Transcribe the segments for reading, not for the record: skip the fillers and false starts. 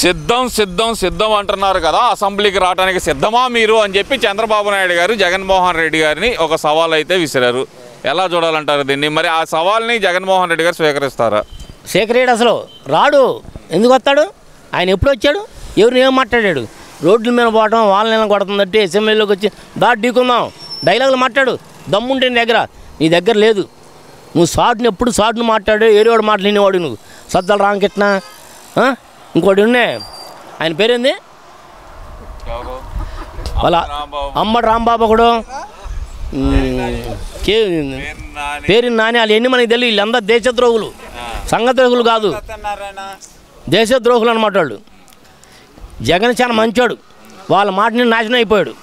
సిద్ధం సిద్ధం సిద్ధం అంటున్నారు కదా, అసెంబ్లీకి రావడానికి సిద్ధమా మీరు అని చెప్పి చంద్రబాబు నాయుడు గారు జగన్మోహన్ రెడ్డి గారిని ఒక సవాల్ అయితే విసిరారు. ఎలా చూడాలంటారు దీన్ని? మరి ఆ సవాల్ని జగన్మోహన్ రెడ్డి గారు స్వీకరిస్తారా? స్వీకరేడు. అసలు రాడు. ఎందుకు వస్తాడు? ఆయన ఎప్పుడు వచ్చాడు? ఎవరిని ఏం మాట్లాడాడు? రోడ్ల మీద పోవటం, వాళ్ళని కొడుతుందంటే అసెంబ్లీలోకి వచ్చి ఢీకుందాం డైలాగులు మాట్లాడు. దమ్ముంటే నీ దగ్గర లేదు. నువ్వు షార్ట్ని ఎప్పుడు షార్ట్ని మాట్లాడు. ఏరేవాడు మాట్లాడినవాడు నువ్వు. సజ్జల రామకృష్ణ, ఇంకోటి ఉన్నాయి, ఆయన పేరేంది, వాళ్ళ అమ్మడు రాంబాబు ఒకడు, పేరు నాని, వాళ్ళు ఎన్ని మనకి తెలియదు. వీళ్ళందరూ దేశద్రోహులు, సంఘద్రోహులు కాదు, దేశద్రోహులు అన్నమాట వాళ్ళు. జగన్ చాలా మంచోడు. వాళ్ళ మాటని నాశనం అయిపోయాడు.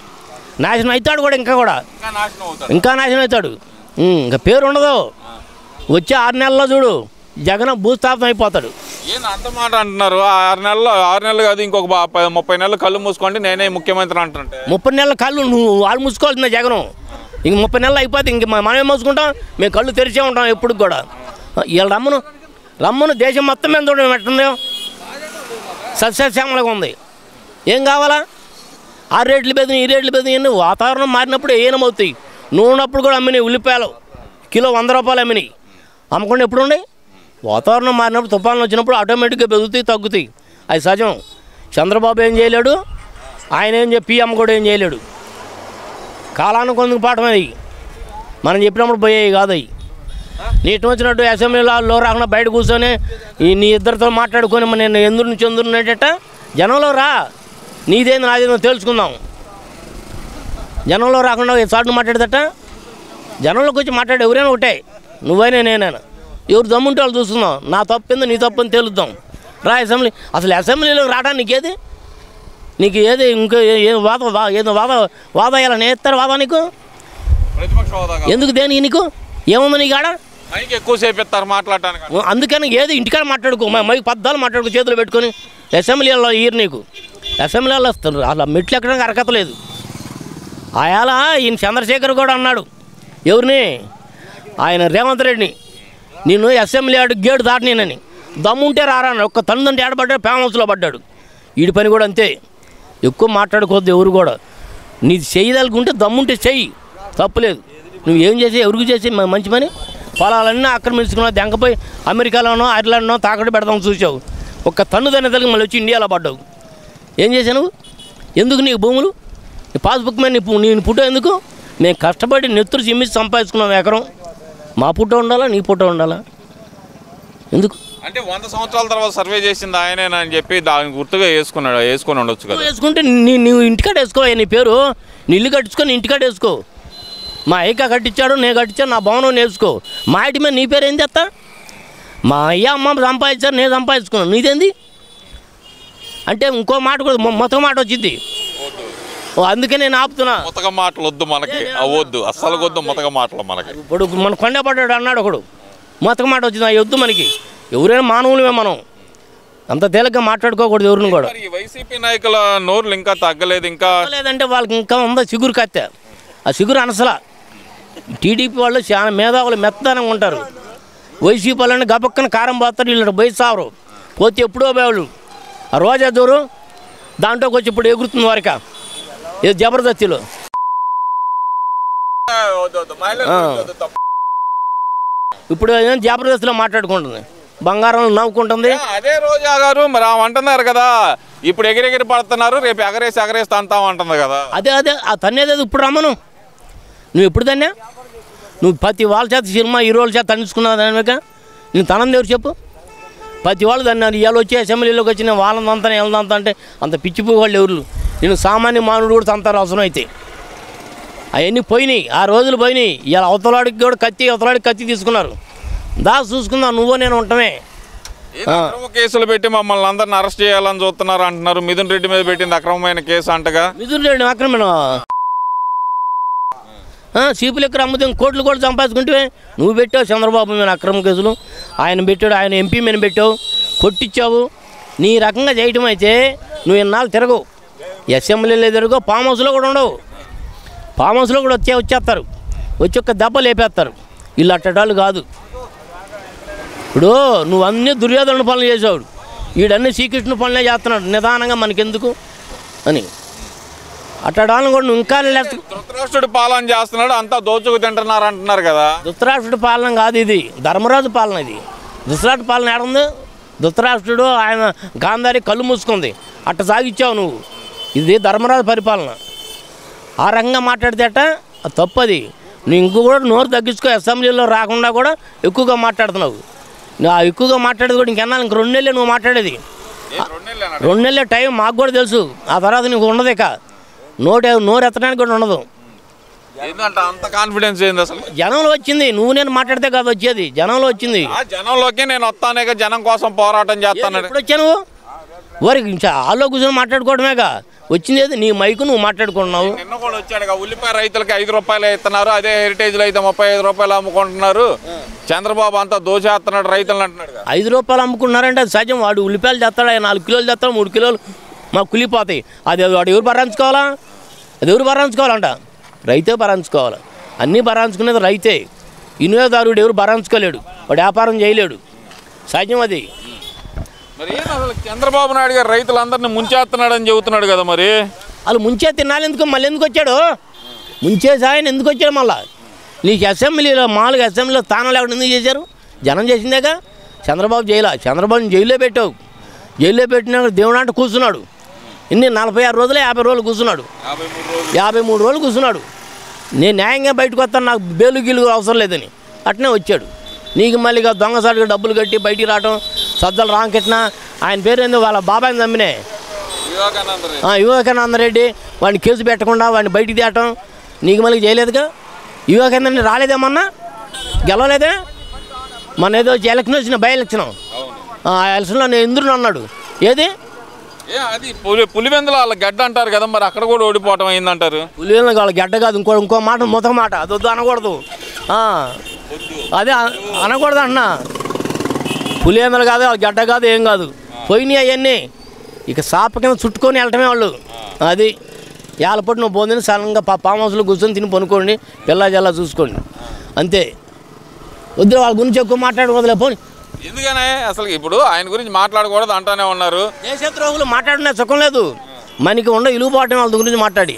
నాశనం అవుతాడు కూడా, ఇంకా నాశనం అవుతాడు. ఇంకా పేరు ఉండదు. వచ్చే 6 నెలల్లో చూడు జగన్ భూస్థాపన అయిపోతాడు. అంత మాట అంటున్నారు. 6 నెలలు కాదు, ఇంకొక 30 నెలలు కళ్ళు మూసుకోండి నేనే ముఖ్యమంత్రి అంటుంటే. 30 నెలల కళ్ళు నువ్వు వాళ్ళు మూసుకోవాల్సిందే జగన్. ఇంక 30 నెలలు అయిపోతే ఇంక మనమే మూసుకుంటాం. మేము కళ్ళు తెరిచే ఉంటాం ఎప్పుడు కూడా. వీళ్ళ రమ్మను దేశం మొత్తం మీద చూడడం ఎట్టుందో సస్యశ్యామలంగా ఉంది. ఏం కావాలా? 6 రేట్లు పెద్ద, ఈ రేట్లు పెద్ద, ఎన్ని వాతావరణం మారినప్పుడు ఏమవుతాయి. నూనెప్పుడు కూడా అమ్మినాయి. ఉల్లిపాయలు కిలో 100 రూపాయలు అమ్మినాయి. అమ్మకుండా ఎప్పుడు ఉన్నాయి? వాతావరణం మారినప్పుడు, తుఫాన్లు వచ్చినప్పుడు ఆటోమేటిక్గా పెరుగుతాయి, తగ్గుతాయి. అది సహజం. చంద్రబాబు ఏం చేయలేడు, ఆయన ఏం చెప్పి అమ్మ కూడా ఏం చేయలేడు. కాలానికి కొందుకు పాఠం అది. మనం చెప్పినప్పుడు పోయేవి కాదు అవి. నీటి వచ్చినట్టు అసెంబ్లీలో రాకుండా బయట కూర్చొని నీ ఇద్దరితో మాట్లాడుకొని నేను చంద్రునేట జనంలో రా. నీదేంది నాదేందో తెలుసుకుందాం. జనంలో రాకుండా చాటును మాట్లాడదట. జనంలోకి వచ్చి మాట్లాడే ఎవరైనా ఒకటే, నువ్వైనా నేనైనా. ఎవరు దమ్ముంటే వాళ్ళు చూసుకుందాం. నా తప్పిందో నీ తప్పని తెలుద్దాం. రా అసెంబ్లీ. అసలు అసెంబ్లీలోకి రావడానికి ఏది నీకు ఏది ఇంకో ఏదో వాదాయాలని ఏస్తారు వాదా నీకు? ఎందుకు దేనికి నీకు ఏముంది నీకు ఆడ? ఎక్కువసేపు ఇస్తారు మాట్లాడటానికి. అందుకని ఏది ఇంటికాడ మాట్లాడుకో, మైకి పద్దాలు మాట్లాడుకో, చేతులు పెట్టుకొని. అసెంబ్లీలో ఇయర్ నీకు అసెంబ్లీలో వస్తారు. అలా మెట్లు ఎక్కడానికి అర్హత లేదు. ఆయాల ఈయన చంద్రశేఖర్ కూడా అన్నాడు. ఎవరిని? ఆయన రేవంత్ రెడ్డిని. నేను అసెంబ్లీ గేటు దాటినేనని. దమ్ముంటే రారా. ఒక్క తనుదంటే ఏడబడ్డాడు, ఫేమస్లో పడ్డాడు. వీడి పని కూడా అంతే. ఎక్కువ మాట్లాడుకోవద్దు ఎవరు కూడా. నీది చేయదలుకుంటే దమ్ముంటే చెయ్యి, తప్పులేదు. నువ్వు ఏం చేసి ఎవరికి చేసి మంచి పని? పొలాలన్నీ ఆక్రమించుకున్నావు, దెంకపోయి అమెరికాలోనో ఐర్లాండ్నో తాకట్టు పెడదాం చూసావు. ఒక్క తన్నుదనే తల్లి మళ్ళీ వచ్చి ఇండియాలో పడ్డావు. ఏం చేశావు నువ్వు? ఎందుకు నీకు భూములు? నీ పాస్బుక్ మీద నేను ఫోటో ఎందుకు? మేము కష్టపడి నెత్తురు చిమ్మిసి సంపాదించుకున్నాం ఎకరం. మా ఫోటో ఉండాలా, నీ ఫోటో ఉండాలా? ఎందుకు? అంటే 100 సంవత్సరాల తర్వాత సర్వే చేసింది ఆయనేనా అని చెప్పి దాని గుర్తుగా వేసుకొని ఉండొచ్చు కదా. వేసుకుంటే నువ్వు ఇంటికాడ వేసుకో. నీ పేరు నీ ఇల్లు కట్టించుకొని ఇంటికాడ వేసుకో. మా అయ్య కట్టించాడు, నేను కట్టించాను, నా భవనం నేర్చుకో. మా ఇంటి మీద నీ పేరు ఏం చేస్తా? మా అయ్య అమ్మ సంపాదించారు, నేను సంపాదించుకున్నాను. నీదేంది? అంటే ఇంకో మాట కూడా మొత్తం మాట వచ్చింది. అందుకే నేను ఆపుతున్నా. మొత్తగా మాటలు వద్దు మనకి, అవద్దు అస్సలు వద్దు మొత్తగా మాటలు మనకి. ఇప్పుడు మన కొండపడ్డాడు అన్నాడు ఒకడు, మొత్తగా మాట వచ్చింది. అవి వద్దు మనకి. ఎవరైనా మానవులమే మనం. అంత తేలిగ్గా మాట్లాడుకోకూడదు ఎవరిని కూడా. వైసీపీ నాయకుల నోర్లు ఇంకా తగ్గలేదు. ఇంకా లేదంటే వాళ్ళకి ఇంకా ఉందా చిగురు కత్తె. ఆ చిగురు అనసలా. టీడీపీ వాళ్ళు చాలా మేధావులు మెత్తనంగా ఉంటారు. వైసీపీ వాళ్ళని గబక్కన కారం పోతారు. వీళ్ళు బయట సావరు. పోతే ఎప్పుడో వాళ్ళు ఆ రోజా దూరు దాంట్లోకి వచ్చి ఇప్పుడు ఎగురుతుంది వరక ఇది జబర్దస్తిలో. ఇప్పుడు జబర్దస్తిలో మాట్లాడుకుంటుంది, బంగారం నవ్వుకుంటుంది. అదే రోజా గారు మరి అంటున్నారు కదా, ఇప్పుడు ఎగిరెగిరి పడుతున్నారు, రేపు ఎగరేసి అంటాం అంటుంది కదా. అదే ఆ తన్నేది ఇప్పుడు రమ్మను. నువ్వు ఎప్పుడు తన్నా? నువ్వు ప్రతి వాళ్ళ చేత సినిమా హీరోల చేత తన్నించుకున్నావు. దానిక నేను తనంది ఎవరు చెప్పు? ప్రతి వాళ్ళు తన్నారు. ఇవాళ వచ్చి అసెంబ్లీలోకి వచ్చిన వాళ్ళంతా వీళ్ళంతా అంటే అంత పిచ్చిపోయి వాళ్ళు ఎవరు? నేను సామాన్య మానవుడు కూడా తంతారు అవసరం అయితే. అవన్నీ పోయినాయి, ఆ రోజులు పోయినాయి. ఇవాళ అవతలాడికి కూడా అవతలాడికి కత్తి తీసుకున్నారు. చూసుకుందాం, నువ్వు నేను ఉంటామే. కేసులు పెట్టి మమ్మల్ని అందరిని అరెస్ట్ చేయాలని చూస్తున్నారు అంటున్నారు. మిథున్ రెడ్డి మీద పెట్టింది అక్రమమైన కేసు అంటగా. మిథున్ రెడ్డి అక్రమణ సీపులు ఎక్కడ అమ్ముతాం, కోట్లు కూడా సంపాదించుకుంటే నువ్వు పెట్టావు. చంద్రబాబు మీద అక్రమ కేసులు ఆయన పెట్టాడు, ఆయన ఎంపీ మీద పెట్టావు, కొట్టించావు. నీ రకంగా చేయటం అయితే నువ్వు ఇన్నాళ్ళు తిరగవు. అసెంబ్లీలో తిరగవు, ఫామ్ హౌస్లో కూడా ఉండవు. ఫామ్ హౌస్లో కూడా వచ్చేస్తారు, వచ్చి ఒక్క దెబ్బ లేపేస్తారు. వీళ్ళు అట్టడాలు కాదు. ఇప్పుడు నువ్వు అన్నీ దుర్యోధన పనులు చేసావు. వీడన్నీ శ్రీకృష్ణ పనులే చేస్తున్నాడు నిదానంగా మనకెందుకు అని అట్టడాలను కూడా నువ్వు ఇంకా ధృతరాష్ట్రుడి పాలన చేస్తున్నాడు, అంతా దోచుకు తింటున్నారు అంటున్నారు కదా. ధృతరాష్ట్రుడి పాలన కాదు ఇది, ధర్మరాజు పాలన ఇది. ధృతరాష్ట్రుడి పాలన ఏడుంది? ధృతరాష్ట్రుడు ఆయన గాంధారి కళ్ళు మూసుకుంది, అట్ట సాగిచ్చావు నువ్వు. ఇది ధర్మరాజు పరిపాలన. ఆ రకంగా మాట్లాడితే అట్ట తప్పది. నువ్వు ఇంకో కూడా నోరు తగ్గించుకో. అసెంబ్లీలో రాకుండా కూడా ఎక్కువగా మాట్లాడుతున్నావు. నువ్వు ఆ ఎక్కువగా మాట్లాడేది కూడా ఇంకెన్నా ఇంక 2 నెలలే నువ్వు మాట్లాడేది. 2 నెలలే టైం మాకు కూడా తెలుసు. ఆ తర్వాత నీకు ఉండదు ఇక నోరు ఎత్తడానికి కూడా ఉండదు. ఏంటంటే అంత కాన్ఫిడెన్స్ ఏంది అసలు? జనంలో వచ్చింది, నువ్వు నేను మాట్లాడితే కాదు వచ్చేది, జనంలో వచ్చింది. జనంలోకి నేను వస్తానే జనం కోసం పోరాటం చేస్తాను. ఎప్పుడు వచ్చాను వారికి హాల్లో కూర్చొని మాట్లాడుకోవడమేగా వచ్చింది. ఏది నీ మైకు నువ్వు మాట్లాడుకుంటున్నావు. నిన్న కూడా వచ్చాడు, ఉల్లిపాయ రైతులకి 5 రూపాయలు ఇస్తున్నారు, అదే హెరిటేజ్లో అయితే 35 రూపాయలు అమ్ముకుంటున్నారు. చంద్రబాబు అంతా దోచేస్తున్నాడు రైతులను అంటున్నాడు. 5 రూపాయలు అమ్ముకున్నారంటే అది సహజం. వాడు ఉల్లిపాయలు చేస్తాడు, 4 కిలోలు చేస్తాడు, 3 కిలోలు మాకు కులిపోతాయి. అది వాడు ఎవరు భరించుకోవాలా? అది ఎవరు భరించుకోవాలంట? రైతే భరించుకోవాలి. అన్నీ భరించుకునేది రైతే. వినియోగదారుడు ఎవరు భరించుకోలేడు, వాడు వ్యాపారం చేయలేడు, సహజం అది. మరి ఏం అసలు చంద్రబాబు నాయుడు గారు రైతులందరినీ ముంచేస్తున్నాడు అని చెబుతున్నాడు కదా. మరి వాళ్ళు ముంచే తినాలి ఎందుకు? మళ్ళీ ఎందుకు వచ్చాడు? ముంచేసి ఆయన ఎందుకు వచ్చాడు మళ్ళా? నీకు అసెంబ్లీలో మామూలుగా అసెంబ్లీలో స్థానం లేకుండా ఎందుకు చేశారు? జనం చేసిందేగా. చంద్రబాబు చంద్రబాబుని జైల్లో పెట్టావు. జైల్లో పెట్టినాక దేవుడు అంటే కూర్చున్నాడు. ఇన్ని 46 రోజులే 50 రోజులు కూర్చున్నాడు. 53 రోజులు కూర్చున్నాడు. నేను న్యాయంగా బయటకు వస్తాను, నాకు బేలు గీలు అవసరం లేదని అట్నే వచ్చాడు. నీకు మళ్ళీ దొంగసాటుగా డబ్బులు కట్టి బయటికి రావటం, సజ్జల రామకృష్ణ ఆయన పేరు ఏందో వాళ్ళ బాబాయిని నమ్మినే వివేకానంద రెడ్డి, వాడిని కేసు పెట్టకుండా వాడిని బయటికి తేవటం నీకు మళ్ళీ చేయలేదుగా. వివేకానంద రాలేదేమన్నా, గెలవలేదే. మన ఏదో ఎలక్షన్ వచ్చిన బై ఎలక్షన్, ఆ ఎలక్షన్లో నేను ఇంద్రుని అన్నాడు. ఏది అది పులివెందుల వాళ్ళ గడ్డ అంటారు కదా, మరి అక్కడ కూడా ఓడిపోవటం అయిందంటారు. పులివెందుల వాళ్ళ గడ్డ కాదు, ఇంకో మాట మొదటి మాట అది వద్దు అనకూడదు. అదే అనకూడదు అన్నా. పులివెందులు కాదు, వాళ్ళ గడ్డ కాదు, ఏం కాదు. పోయినాయి అవన్నీ ఇక సాప కింద చుట్టుకొని వెళ్ళటమే వాళ్ళు. అది ఏళ్ళపట్టు నువ్వు పోందని సడన్గా ఫామ్ హౌస్లో కూర్చొని తిని పనుకోండి, పిల్ల జల్లా చూసుకోండి అంతే. వద్దు వాళ్ళ గురించి ఎక్కువ మాట్లాడకూడదులే పోనీ. ఎందుకనే అసలు ఇప్పుడు ఆయన గురించి మాట్లాడకూడదు అంటానే ఉన్నారు. దేశద్రోహులు మాట్లాడినా సుఖం లేదు, మనకి ఉండ ఇలుగుబాటు వాళ్ళ గురించి మాట్లాడి.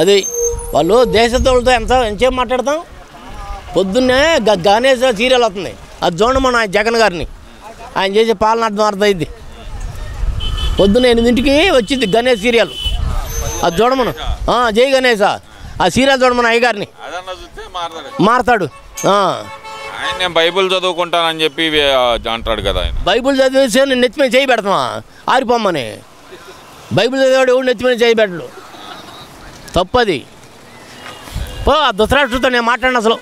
అది వాళ్ళు దేశద్రోహులతో ఎంతసేపు మాట్లాడతాం. పొద్దున్నే గణేష్ సీరియల్ అవుతుంది, అది చూడండి మన జగన్ గారిని, ఆయన చేసే పాలన అర్థమైంది. పొద్దున్న 8ంటికి వచ్చింది గణేష్ సీరియల్, అది చూడమను. జై గణేష్ ఆ సీరియల్ చూడమను అయ్యగారిని, మారతాడు. ఆయన బైబుల్ చదువుకుంటానని చెప్పి అంటాడు కదా. ఆయన బైబుల్ చదివేసి నేను నెత్తిమీద చేయి పెడతామా? ఆరిపోమ్మని. బైబుల్ చదివాడు ఎవడు నెత్తిమీద చేయి పెట్టడు, తప్పది. ధృతరాష్ట్రుడితో నేను మాట్లాడిన అసలు